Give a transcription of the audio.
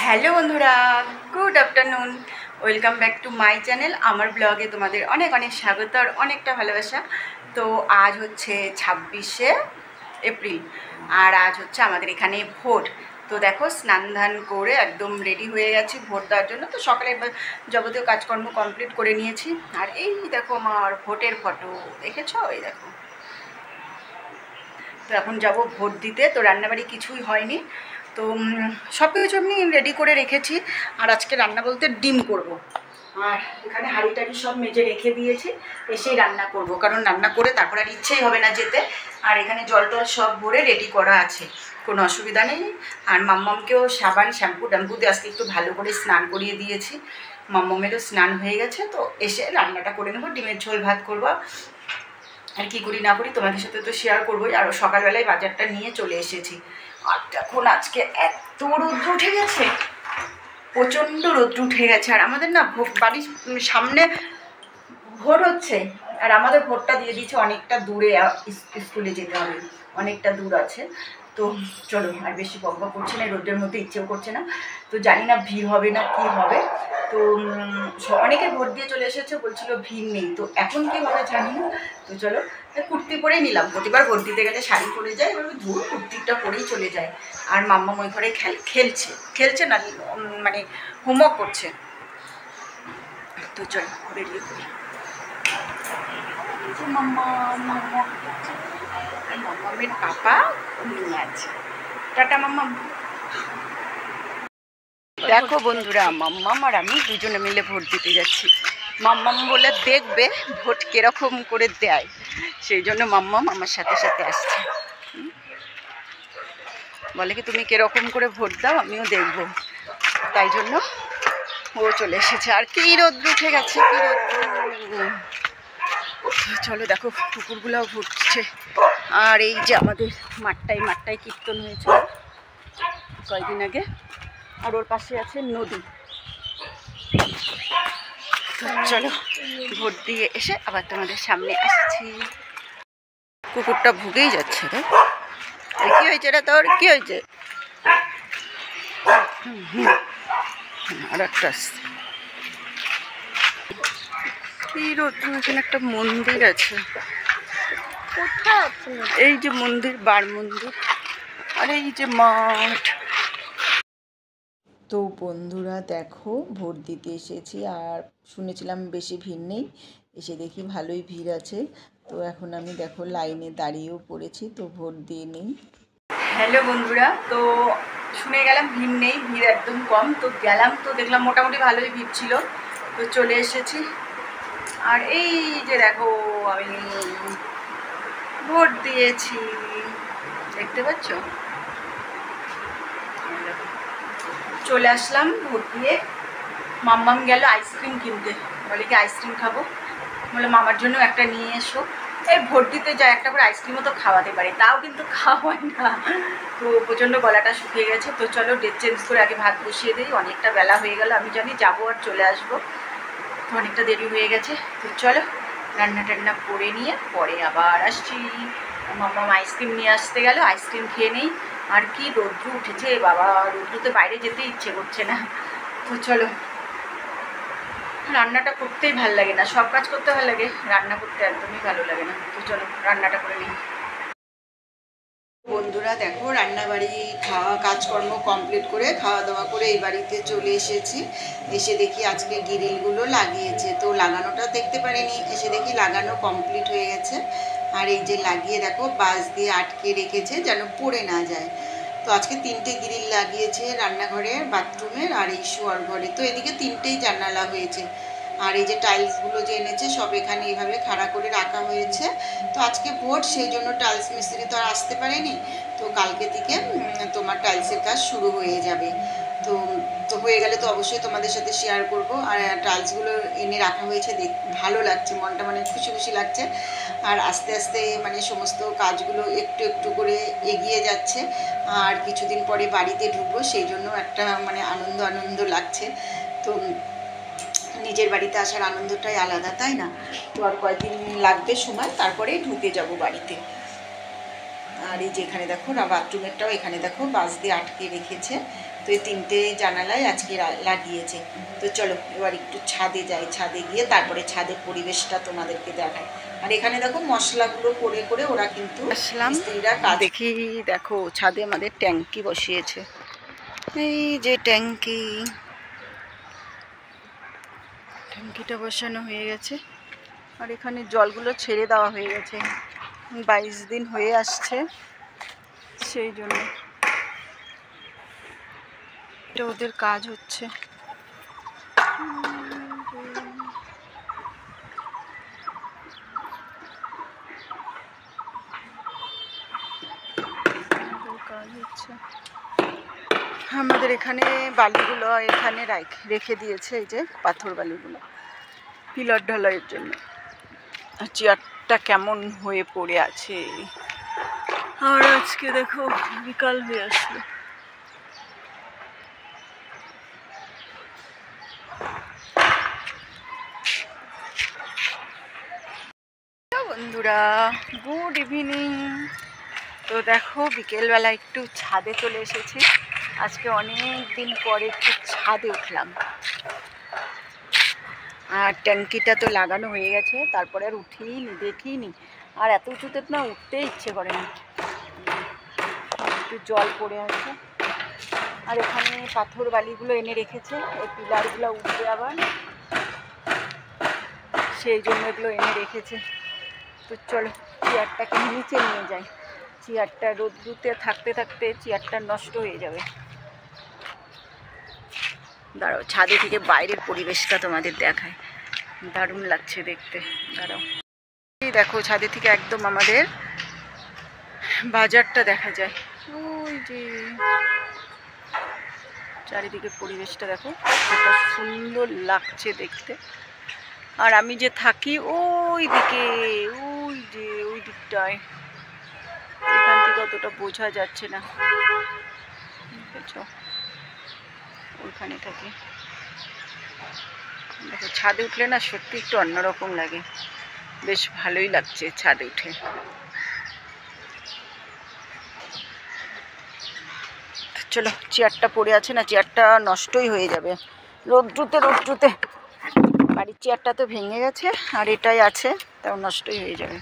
Hello বন্ধুরা, good afternoon. Welcome back to my channel. আমার ব্লগে তোমাদের অনেক অনেক স্বাগত আর অনেকটা ভালোবাসা। তো আজ হচ্ছে 26শে এপ্রিল আর আজ হচ্ছে আমাদের এখানে ভোট। তো দেখো স্নান ধান করে একদম রেডি হয়ে গেছি ভোট দেওয়ার জন্য। তো সকালে যাবতীয় কাজকর্ম কমপ্লিট করে নিয়েছি। আর এই দেখো আমার ভোটের ফটো, দেখেছো? এই দেখো। তো এখন যাব ভোট দিতে। তো রান্নাবাড়ি কিছুই হয়নি, তো সব কিছু আমি রেডি করে রেখেছি। আর আজকে রান্না বলতে ডিম করব। আর এখানে হাঁড়ি টাড়ি সব মেজে রেখে দিয়েছি, এসেই রান্না করব, কারণ রান্না করে তারপর আর ইচ্ছেই হবে না যেতে। আর এখানে জল টল সব ভরে রেডি করা আছে, কোনো অসুবিধা নেই। আর মাম্মামকেও সাবান শ্যাম্পু ট্যাম্পুতে আজকে একটু ভালো করে স্নান করিয়ে দিয়েছি। মাম্মামেরও স্নান হয়ে গেছে। তো এসে রান্নাটা করে নেবো, ডিমের ঝোল ভাত করবো। আর কী করি না করি তোমাদের সাথে তো শেয়ার করবোই। আর সকালবেলায় বাজারটা নিয়ে চলে এসেছি। আর দেখুন আজকে এত রৌদ্র উঠে গেছে, প্রচণ্ড রৌদ্র উঠে গেছে। আর আমাদের না বাড়ির সামনে ভোট হচ্ছে, আর আমাদের ভোটটা দিয়ে দিচ্ছে অনেকটা দূরে, স্কুলে যেতে হবে, অনেকটা দূর আছে। তো চলো আর বেশি বকবক করছে না, রোদের মধ্যে ইচ্ছেও করছে না। তো জানি না ভিড় হবে না কি হবে। তো অনেকে ভোট দিয়ে চলে এসেছে, বলছিল ভিড় নেই। তো এখন কী হবে জানি না। তো চলো কুর্তি পরেই নিলাম, প্রতিবার ভোট দিতে গেলে শাড়ি পরে যায়, এবার ধুর কুর্তিটা পরেই চলে যায়। আর মাম্মা ওই ঘরে খেলছে না, মানে হোমওয়ার্ক করছে। তো চলো বেরিয়ে পড়ি। মাম্মামের পাপা নিয়ে আছে। টাটা মাম্মাম। দেখো বন্ধুরা, মাম্মাম আর আমি দুজনে মিলে ভোট দিতে যাচ্ছি। মাম্মাম বলে দেখবে ভোট কিরকম করে দেয়, সেই জন্য মাম্মাম আমার সাথে সাথে আসছে। বলে কি তুমি কিরকম করে ভোট দাও, আমিও দেখবো, তাই জন্য ও চলে এসেছে। আর কি রোদ্র উঠে গেছে, কি রোদ্র। চলো দেখো কুকুরগুলোও ঘুরছে। আর এই যে আমাদের মাঠটায় কীর্তন হয়েছে কয়েকদিন আগে, আর ওর পাশে আছে নদী। চলো ভোট দিয়ে এসে আবার তোমাদের সামনে আসছি। কুকুরটা ভুগেই যাচ্ছে রে। কি হয়েছে রে তোর, কি হয়েছে? আর একটা আসছে। এই রোদ্র, এখানে একটা মন্দির আছে। এই যে মন্দির, বার মন্দির, আর এই যে মাঠ। তো বন্ধুরা দেখো ভোট দিতে এসেছি, আর শুনেছিলাম বেশি ভিড় নেই, এসে দেখি ভালোই ভিড় আছে। তো এখন আমি দেখো লাইনে দাঁড়িয়েও পড়েছি, তো ভোট দিয়ে নিই। হ্যালো বন্ধুরা, তো শুনে গেলাম ভিড় নেই, ভিড় একদম কম। তো গেলাম, তো দেখলাম মোটামুটি ভালোই ভিড় ছিল। তো চলে এসেছি। আর এই যে দেখো আমি ভোট দিয়েছি, দেখতে পাচ্ছ? চলে আসলাম ভোট দিয়ে। মাম্মাম গেল আইসক্রিম কিনতে, বলে কি আইসক্রিম খাবো। বলে মামার জন্য একটা নিয়ে এসো। এই ভোট দিতে যায় একটা করে আইসক্রিমও তো খাওয়াতে পারে, তাও কিন্তু খাওয়া হয় না। তো প্রচণ্ড গলাটা শুকিয়ে গেছে। তো চলো ড্রেস চেঞ্জ করে আগে ভাত বসিয়ে দিই, অনেকটা বেলা হয়ে গেল। আমি জানি যাবো আর চলে আসবো, তো অনেকটা দেরি হয়ে গেছে। তো চলো রান্না টান্না করে নিয়ে পরে আবার আসছি। মাম্মাম আইসক্রিম নিয়ে আসতে গেল, আইসক্রিম খেয়ে নেই। আর কি রৌদ্র উঠেছে বাবা, রৌদ্রতে বাইরে যেতে ইচ্ছে করছে না। তো চলো, রান্নাটা করতেই ভালো লাগে না, সব কাজ করতে ভালো লাগে, রান্না করতে একদমই ভালো লাগে না। তো চলো রান্নাটা করে নিই। বন্ধুরা দেখো রান্নাবাড়ি কাজকর্ম কমপ্লিট করে খাওয়া দাওয়া করে এই বাড়িতে চলে এসেছি। এসে দেখি আজকে গ্রিলগুলো লাগিয়েছে, তো লাগানোটা দেখতে পারিনি, এসে দেখি লাগানো কমপ্লিট হয়ে গেছে। আর এই যে লাগিয়ে দেখো বাঁশ দিয়ে আটকে রেখেছে যেন পড়ে না যায়। তো আজকে 3টে গ্রিল লাগিয়েছে, রান্নাঘরের, বাথরুমের আর এই শোয়ার ঘরে। তো এদিকে 3টেই জানালা হয়েছে। আর এই যে টাইলসগুলো যে এনেছে সব এখানে এইভাবে খাড়া করে রাখা হয়েছে। তো আজকে ভোট, সেই জন্য টাইলস মিস্ত্রি তো আর আসতে পারেনি। তো কালকে থেকে তোমার টাইলসের কাজ শুরু হয়ে যাবে। তো তো হয়ে গেলে তো অবশ্যই তোমাদের সাথে শেয়ার করব। আর টাইলসগুলো এনে রাখা হয়েছে, ভালো লাগছে, মনটা মানে খুশি খুশি লাগছে। আর আস্তে আস্তে মানে সমস্ত কাজগুলো একটু একটু করে এগিয়ে যাচ্ছে। আর কিছুদিন পরে বাড়িতে ঢুকবো, সেই জন্য একটা মানে আনন্দ লাগছে। তো নিজের বাড়িতে আসার আনন্দটাই আলাদা, তাই না? তো আর কয়েকদিন লাগবে সময়, তারপরেই ঢুকে যাব বাড়িতে। আর এই যে এখানে দেখো বাথরুমেরটাও এখানে দেখো বাঁশ দিয়ে আটকে রেখেছে। তো এই 3টে জানালায় আজকে লাগিয়েছে। তো চলো এবার একটু ছাদে যাই, ছাদে গিয়ে তারপরে ছাদের পরিবেশটা তোমাদেরকে দেখাই। আর এখানে দেখো মশলাগুলো করে করে ওরা কিন্তু মিস্ত্রিরা কাজ দেখি। দেখো ছাদে আমাদের ট্যাঙ্কি বসিয়েছে, এই যে ট্যাঙ্কিটা বসানো হয়ে গেছে। আর এখানে জলগুলো ছেড়ে দেওয়া হয়ে গেছে, 22 দিন হয়ে আসছে, সেই জন্য এটা ওদের কাজ হচ্ছে। কাজ হচ্ছে আমাদের এখানে বালিগুলো এখানে রেখে দিয়েছে, এই যে পাথর বালিগুলো পিলার ঢালাইয়ের জন্য। আর চেয়ারটা কেমন হয়ে পড়ে আছে। আর আজকে দেখো বিকাল হয়ে আসলো, বন্ধুরা গুড ইভিনিং। তো দেখো বিকেলবেলা একটু ছাদে চলে এসেছি, আজকে অনেক দিন পরে একটু ছাদে উঠলাম। আর ট্যাঙ্কিটা তো লাগানো হয়ে গেছে, তারপরে আর উঠিনি, দেখিনি। আর এত উঁচুতে না উঠতে ইচ্ছে করে না, একটু জল পড়ে আছে। আর এখানে পাথর বালিগুলো এনে রেখেছে, ওই পিলারগুলো উঠবে আবার, সেই জন্য এগুলো এনে রেখেছে। তো চলো চেয়ারটাকে নিচে নিয়ে যাই, চেয়ারটা রোদ্দুতে থাকতে থাকতে চেয়ারটা নষ্ট হয়ে যাবে। দাঁড়াও ছাদে থেকে বাইরের পরিবেশটা তোমাদের দেখায়, দারুণ লাগছে দেখতে। দাঁড়াও, এই দেখো ছাদে থেকে একদম আমাদের বাজারটা দেখা যায়, ওই যে চারিদিকে পরিবেশটা দেখো কত সুন্দর লাগছে দেখতে। আর আমি যে থাকি ওই দিকে, ওই যে ওই দিকটায়, এখান থেকে অতটা বোঝা যাচ্ছে না, বুঝেছো, ওইখানে থাকি। দেখো ছাদে উঠলে না সত্যি একটু অন্যরকম লাগে, বেশ ভালোই লাগছে ছাদে উঠে। চলো চেয়ারটা পড়ে আছে না, চেয়ারটা নষ্টই হয়ে যাবে রোদ্রুতে। বাড়ির চেয়ারটা তো ভেঙে গেছে, আর এটাই আছে, তাও নষ্টই হয়ে যাবে।